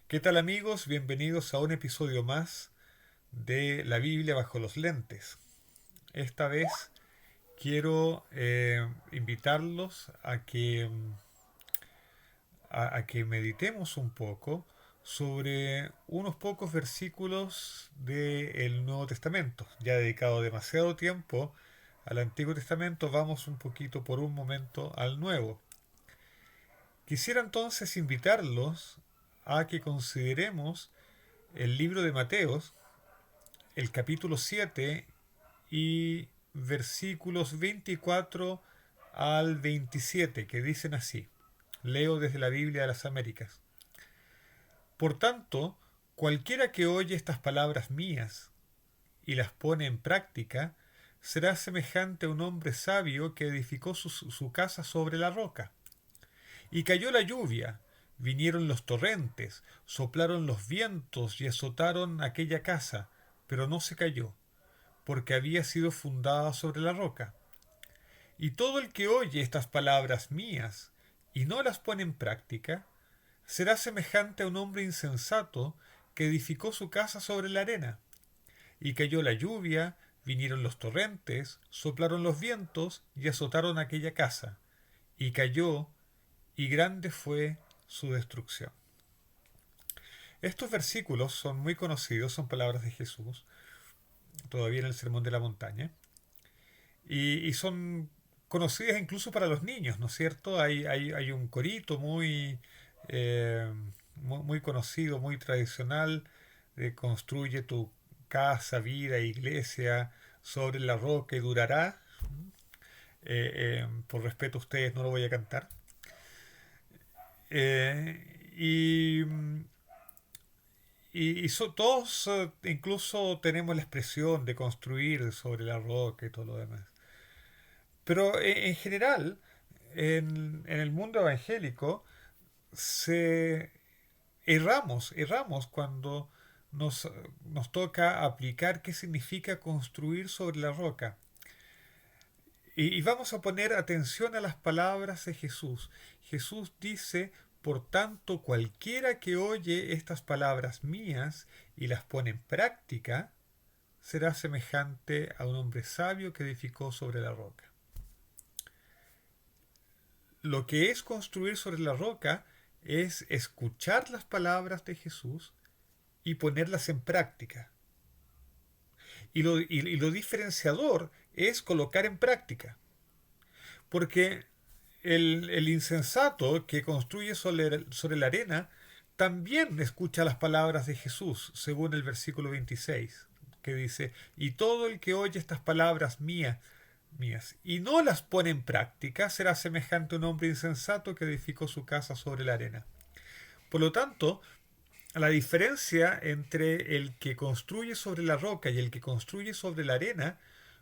¿Qué tal amigos? Bienvenidos a un episodio más de la Biblia bajo los lentes. Esta vez quiero invitarlos a que meditemos un poco sobre unos pocos versículos del Nuevo Testamento. Ya he dedicado demasiado tiempo al Antiguo Testamento, vamos un poquito por un momento al Nuevo. Quisiera entonces invitarlos a que consideremos el libro de Mateos, el capítulo 7 y versículos 24 al 27, que dicen así. Leo desde la Biblia de las Américas. Por tanto, cualquiera que oye estas palabras mías y las pone en práctica, será semejante a un hombre sabio que edificó su casa sobre la roca. Y cayó la lluvia, vinieron los torrentes, soplaron los vientos y azotaron aquella casa, pero no se cayó, porque había sido fundada sobre la roca. Y todo el que oye estas palabras mías y no las pone en práctica, será semejante a un hombre insensato que edificó su casa sobre la arena. Y cayó la lluvia, vinieron los torrentes, soplaron los vientos y azotaron aquella casa. Y cayó, y grande fue su destrucción. Estos versículos son muy conocidos, son palabras de Jesús, todavía en el Sermón de la Montaña, y son conocidas incluso para los niños, ¿no es cierto? Hay un corito muy conocido, muy tradicional, de construye tu casa, vida, iglesia sobre la roca y durará. Por respeto a ustedes no lo voy a cantar. Eh, y todos incluso tenemos la expresión de construir sobre la roca y todo lo demás. Pero en general, en el mundo evangélico, se erramos cuando nos, nos toca aplicar qué significa construir sobre la roca. Y vamos a poner atención a las palabras de Jesús. Jesús dice, por tanto, cualquiera que oye estas palabras mías y las pone en práctica, será semejante a un hombre sabio que edificó sobre la roca. Lo que es construir sobre la roca es escuchar las palabras de Jesús y ponerlas en práctica. Y lo diferenciador es colocar en práctica. Porque el insensato que construye sobre la arena también escucha las palabras de Jesús, según el versículo 26, que dice, y todo el que oye estas palabras mías y no las pone en práctica será semejante a un hombre insensato que edificó su casa sobre la arena. Por lo tanto, la diferencia entre el que construye sobre la roca y el que construye sobre la arena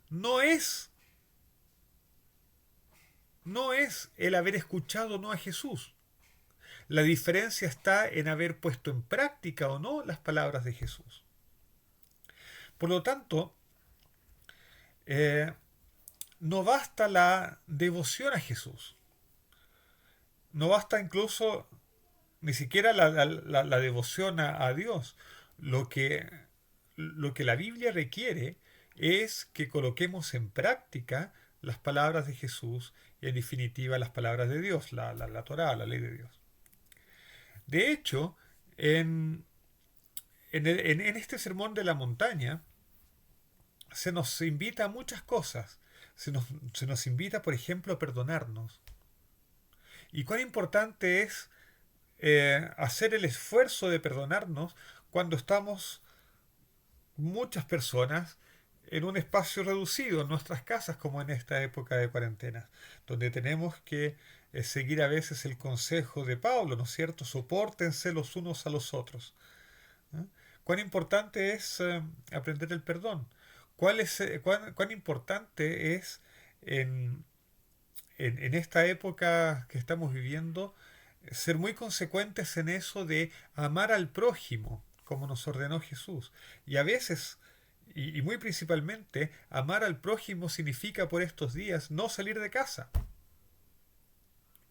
no es no es el haber escuchado o no a Jesús. La diferencia está en haber puesto en práctica o no las palabras de Jesús. Por lo tanto, eh, no basta la devoción a Jesús. No basta incluso ni siquiera la devoción a Dios. Lo que, lo que la Biblia requiere es que coloquemos en práctica las palabras de Jesús y en definitiva las palabras de Dios, la Torá, la ley de Dios. De hecho, en, en este sermón de la montaña se nos invita a muchas cosas. Se nos invita, por ejemplo, a perdonarnos. Y cuán importante es hacer el esfuerzo de perdonarnos cuando estamos muchas personas en un espacio reducido, en nuestras casas, como en esta época de cuarentena, donde tenemos que seguir a veces el consejo de Pablo, ¿no es cierto? Sopórtense los unos a los otros. ¿Eh? Cuán importante es aprender el perdón. Cuán importante es en, en esta época que estamos viviendo ser muy consecuentes en eso de amar al prójimo, como nos ordenó Jesús. Y a veces, y muy principalmente, amar al prójimo significa por estos días no salir de casa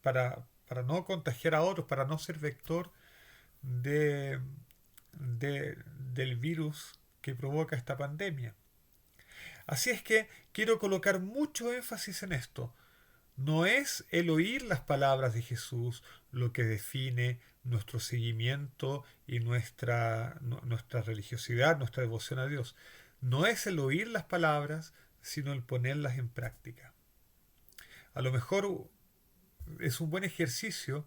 para no contagiar a otros, para no ser vector de, del virus que provoca esta pandemia. Así es que quiero colocar mucho énfasis en esto. No es el oír las palabras de Jesús lo que define nuestro seguimiento y nuestra religiosidad, nuestra devoción a Dios. No es el oír las palabras, sino el ponerlas en práctica. A lo mejor es un buen ejercicio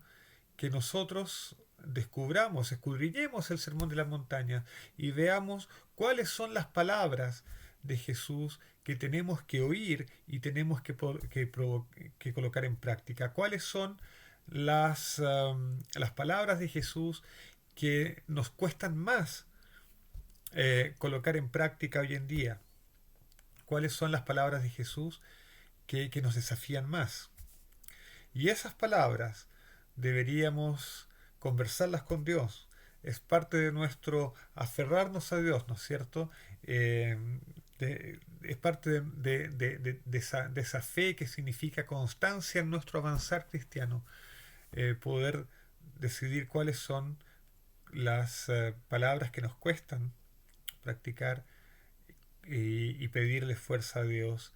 que nosotros descubramos, escudriñemos el Sermón de la Montaña y veamos cuáles son las palabras de Jesús que tenemos que oír y tenemos que colocar en práctica. ¿Cuáles son las palabras de Jesús que nos cuestan más colocar en práctica hoy en día? ¿Cuáles son las palabras de Jesús que nos desafían más? Y esas palabras deberíamos conversarlas con Dios. Es parte de nuestro aferrarnos a Dios, ¿no es cierto? Es parte de esa fe que significa constancia en nuestro avanzar cristiano. Poder decidir cuáles son las palabras que nos cuestan practicar y pedirle fuerza a Dios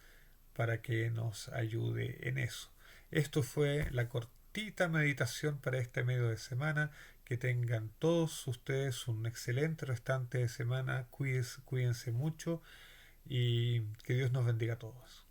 para que nos ayude en eso. Esto fue la cortita meditación para este medio de semana. Que tengan todos ustedes un excelente restante de semana. Cuídense mucho y que Dios nos bendiga a todos.